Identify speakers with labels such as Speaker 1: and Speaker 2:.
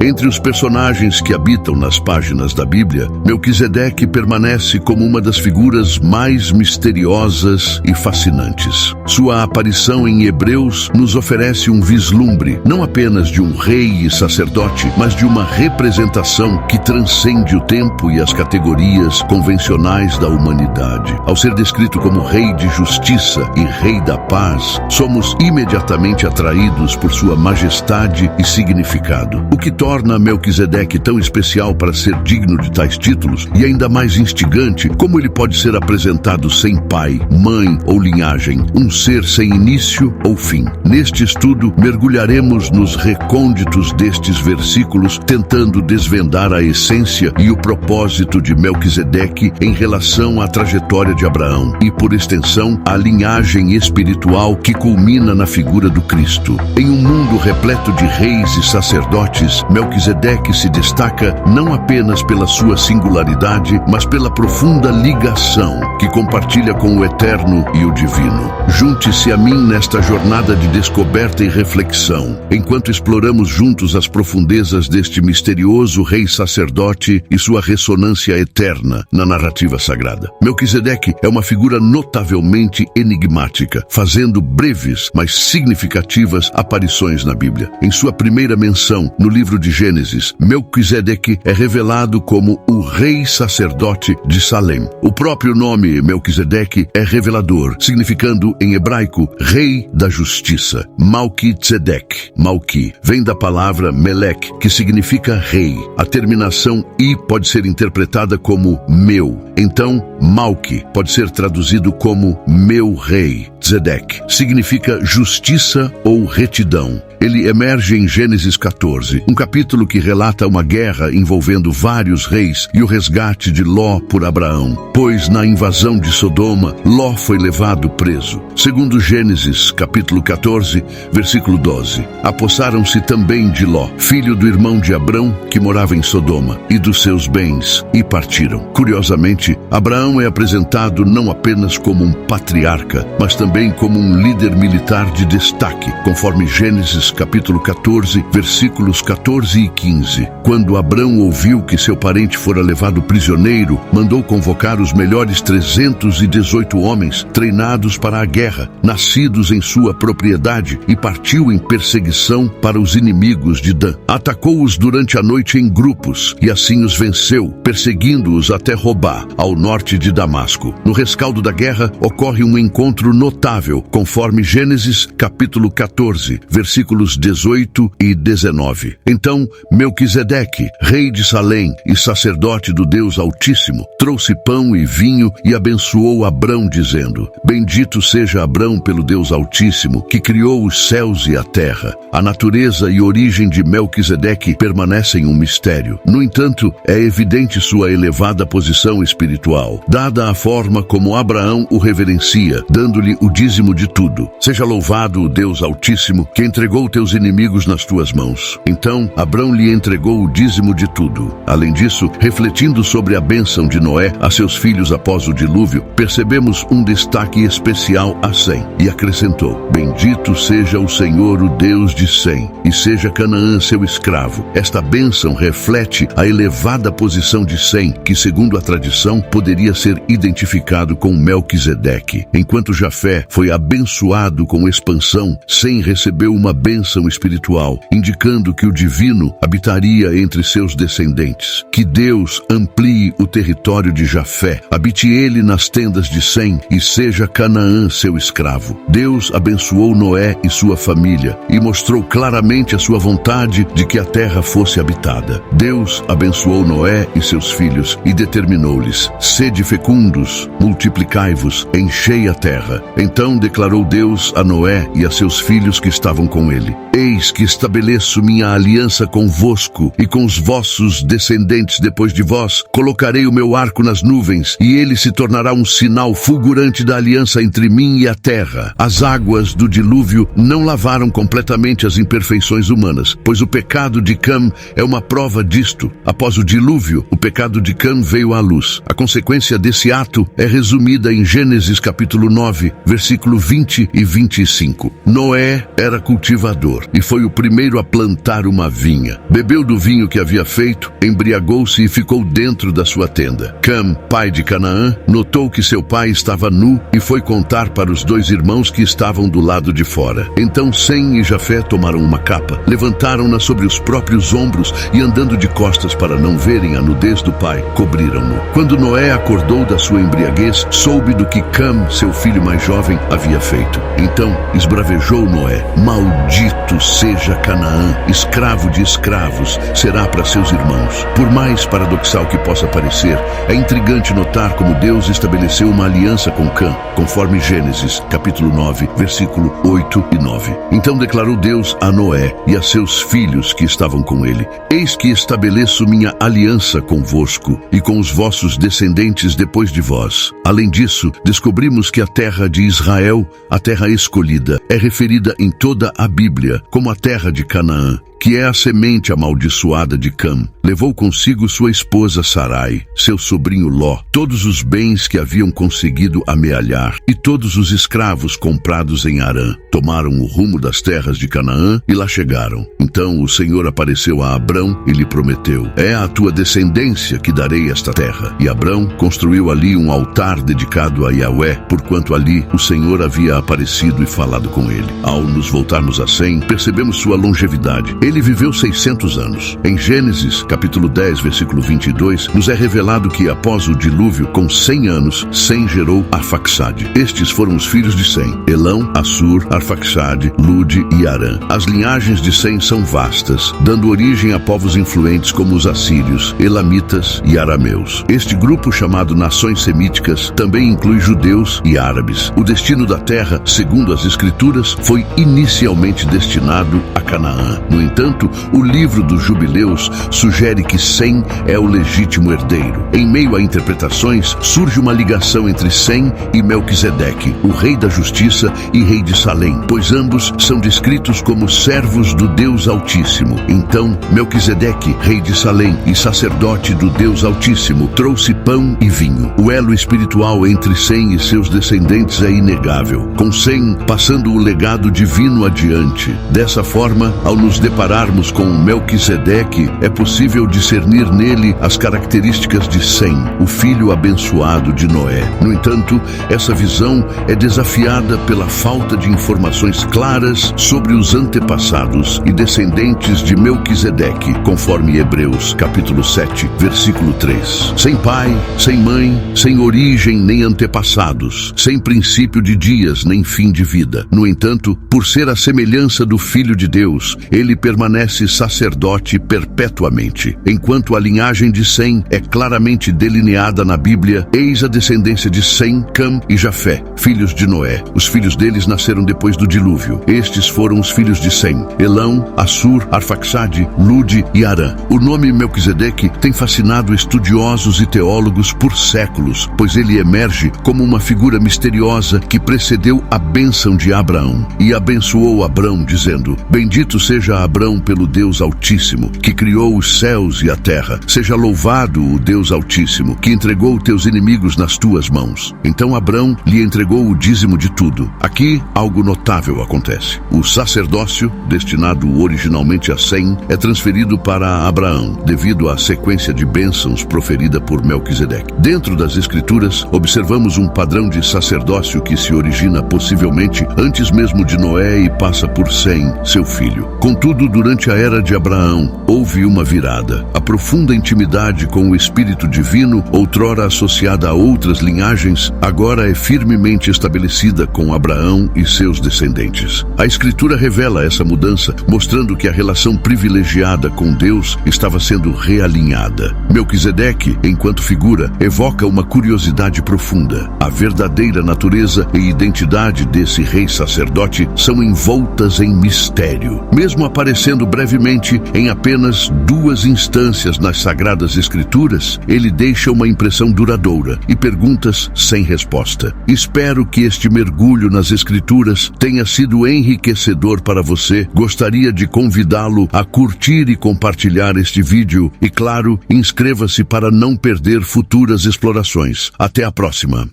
Speaker 1: Entre os personagens que habitam nas páginas da Bíblia, Melquisedeque permanece como uma das figuras mais misteriosas e fascinantes. Sua aparição em Hebreus nos oferece um vislumbre, não apenas de um rei e sacerdote, mas de uma representação que transcende o tempo e as categorias convencionais da humanidade. Ao ser descrito como rei de justiça e rei da paz, somos imediatamente atraídos por sua majestade e significado. O que torna Melquisedeque tão especial para ser digno de tais títulos e ainda mais instigante, como ele pode ser apresentado sem pai, mãe ou linhagem, um ser sem início ou fim. Neste estudo, mergulharemos nos recônditos destes versículos, tentando desvendar a essência e o propósito de Melquisedeque em relação à trajetória de Abraão e, por extensão, a linhagem espiritual que culmina na figura do Cristo. Em um mundo repleto de reis e sacerdotes, Melquisedeque se destaca não apenas pela sua singularidade, mas pela profunda ligação que compartilha com o eterno e o divino. Junte-se a mim nesta jornada de descoberta e reflexão, enquanto exploramos juntos as profundezas deste misterioso rei sacerdote e sua ressonância eterna na narrativa sagrada. Melquisedeque é uma figura notavelmente enigmática, fazendo breves, mas significativas aparições na Bíblia. Em sua primeira menção, no livro de Gênesis, Melquisedeque é revelado como o rei sacerdote de Salém. O próprio nome Melquisedeque é revelador, significando em hebraico rei da justiça. Malki-tzedek, Malki, vem da palavra Melek, que significa rei. A terminação i pode ser interpretada como meu. Então, Malki pode ser traduzido como meu rei. Tzedek significa justiça ou retidão. Ele emerge em Gênesis 14, um capítulo que relata uma guerra envolvendo vários reis e o resgate de Ló por Abraão, pois na invasão de Sodoma, Ló foi levado preso. Segundo Gênesis, capítulo 14, versículo 12, apossaram-se também de Ló, filho do irmão de Abrão, que morava em Sodoma, e dos seus bens, e partiram. Curiosamente, Abraão é apresentado não apenas como um patriarca, mas também como um líder militar de destaque, conforme Gênesis capítulo 14, versículos 14 e 15. Quando Abrão ouviu que seu parente fora levado prisioneiro, mandou convocar os melhores 318 homens treinados para a guerra, nascidos em sua propriedade, e partiu em perseguição para os inimigos de Dan. Atacou-os durante a noite em grupos, e assim os venceu, perseguindo-os até Robá, ao norte de Damasco. No rescaldo da guerra, ocorre um encontro notável, conforme Gênesis capítulo 14, versículos 18 e 19. Então, Melquisedeque, rei de Salém e sacerdote do Deus Altíssimo, trouxe pão e vinho e abençoou Abrão, dizendo: Bendito seja Abrão pelo Deus Altíssimo, que criou os céus e a terra. A natureza e origem de Melquisedeque permanecem um mistério. No entanto, é evidente sua elevada posição espiritual, dada a forma como Abraão o reverencia, dando-lhe o dízimo de tudo. Seja louvado o Deus Altíssimo, que entregou teus inimigos nas tuas mãos. Então, Abrão lhe entregou o dízimo de tudo. Além disso, refletindo sobre a bênção de Noé a seus filhos após o dilúvio, percebemos um destaque especial a Sem, e acrescentou: Bendito seja o Senhor, o Deus de Sem, e seja Canaã seu escravo. Esta bênção reflete a elevada posição de Sem, que, segundo a tradição, poderia ser identificado com Melquisedeque. Enquanto Jafé foi abençoado com expansão, Sem recebeu uma bênção espiritual, indicando que o divino habitaria entre seus descendentes. Que Deus amplie o território de Jafé, habite ele nas tendas de Sem, e seja Canaã seu escravo. Deus abençoou Noé e sua família, e mostrou claramente a sua vontade de que a terra fosse habitada. Deus abençoou Noé e seus filhos, e determinou-lhes: Sede fecundos, multiplicai-vos, enchei a terra. Então declarou Deus a Noé e a seus filhos que estavam com ele: Eis que estabeleço minha aliança convosco e com os vossos descendentes depois de vós. Colocarei o meu arco nas nuvens, e ele se tornará um sinal fulgurante da aliança entre mim e a terra. As águas do dilúvio não lavaram completamente as imperfeições humanas, pois o pecado de Cam é uma prova disto. Após o dilúvio, o pecado de Cam veio à luz. A consequência desse ato é resumida em Gênesis capítulo 9, versículo 20 e 25. Noé era cultivador semeador e foi o primeiro a plantar uma vinha. Bebeu do vinho que havia feito, embriagou-se e ficou dentro da sua tenda. Cam, pai de Canaã, notou que seu pai estava nu e foi contar para os 2 irmãos que estavam do lado de fora. Então Sem e Jafé tomaram uma capa, levantaram-na sobre os próprios ombros e, andando de costas para não verem a nudez do pai, cobriram-no. Quando Noé acordou da sua embriaguez, soube do que Cam, seu filho mais jovem, havia feito. Então esbravejou Noé: maldito seja Canaã, escravo de escravos será para seus irmãos. Por mais paradoxal que possa parecer, é intrigante notar como Deus estabeleceu uma aliança com Cam, conforme Gênesis, capítulo 9, versículo 8 e 9. Então declarou Deus a Noé e a seus filhos que estavam com ele: eis que estabeleço minha aliança convosco e com os vossos descendentes depois de vós. Além disso, descobrimos que a terra de Israel, a terra escolhida, é referida em toda a Bíblia como a terra de Canaã, que é a semente amaldiçoada de Cam. Levou consigo sua esposa Sarai, seu sobrinho Ló, todos os bens que haviam conseguido amealhar e todos os escravos comprados em Harã. Tomaram o rumo das terras de Canaã e lá chegaram. Então o Senhor apareceu a Abrão e lhe prometeu: é à tua descendência que darei esta terra. E Abrão construiu ali um altar dedicado a Yahvé, porquanto ali o Senhor havia aparecido e falado com ele. Ao nos voltarmos a Sem, percebemos sua longevidade. Ele viveu 600 anos. Em Gênesis, capítulo 10, versículo 22, nos é revelado que após o dilúvio, com 100 anos, Sem gerou Arfaxade. Estes foram os filhos de Sem: Elão, Assur, Arfaxade, Lude e Arã. As linhagens de Sem são vastas, dando origem a povos influentes como os assírios, elamitas e arameus. Este grupo, chamado Nações Semíticas, também inclui judeus e árabes. O destino da terra, segundo as Escrituras, foi inicialmente destinado a Canaã. No entanto, o livro dos Jubileus sugere que Sem é o legítimo herdeiro. Em meio a interpretações, surge uma ligação entre Sem e Melquisedeque, o rei da justiça e rei de Salém, pois ambos são descritos como servos do Deus Altíssimo. Então, Melquisedeque, rei de Salém e sacerdote do Deus Altíssimo, trouxe pão e vinho. O elo espiritual entre Sem e seus descendentes é inegável, com Sem passando o legado divino adiante. Dessa forma, ao nos depararmos com Melquisedeque, é possível discernir nele as características de Sem, o filho abençoado de Noé. No entanto, essa visão é desafiada pela falta de informações claras sobre os antepassados e descendentes de Melquisedeque, conforme Hebreus, capítulo 7, versículo 3. Sem pai, sem mãe, sem origem nem antepassados, sem princípio de dias nem fim de vida. No entanto, por ser a semelhança do Filho de Deus, ele permanece sacerdote perpetuamente. Enquanto a linhagem de Sem é claramente delineada na Bíblia, eis a descendência de Sem, Cam e Jafé, filhos de Noé. Os filhos deles nasceram depois do dilúvio. Estes foram os filhos de Sem: Elão, Assur, Arfaxade, Lude e Arã. O nome Melquisedeque tem fascinado estudiosos e teólogos por séculos, pois ele emerge como uma figura misteriosa que precedeu a bênção de Abraão. E abençoou Abrão, dizendo: bendito seja Abrão pelo Deus Altíssimo, que criou os céus e a terra. Seja louvado o Deus Altíssimo, que entregou teus inimigos nas tuas mãos. Então Abrão lhe entregou o dízimo de tudo. Aqui, algo notável acontece. O sacerdócio, destinado originalmente a Sem, é transferido para Abraão, devido à sequência de bênçãos proferida por Melquisedeque. Dentro das Escrituras, observamos um padrão de sacerdócio que se origina possivelmente antes mesmo de Noé e passa por Sem, seu filho. Contudo, durante a era de Abraão, houve uma virada. A profunda intimidade com o Espírito Divino, outrora associada a outras linhagens, agora é firmemente estabelecida com Abraão e seus descendentes. A Escritura revela essa mudança, mostrando que a relação privilegiada com Deus estava sendo realinhada. Melquisedeque, enquanto figura, evoca uma curiosidade profunda. A verdadeira natureza e identidade desse rei sacerdote são envoltas em mistério. Mesmo aparecendo brevemente em apenas 2 instâncias nas Sagradas Escrituras, ele deixa uma impressão duradoura e perguntas sem resposta. Espero que este mergulho nas Escrituras tenha sido enriquecedor para você. Gostaria de convidá-lo a curtir e compartilhar este vídeo e, claro, inscreva-se para não perder futuras explorações. Até a próxima!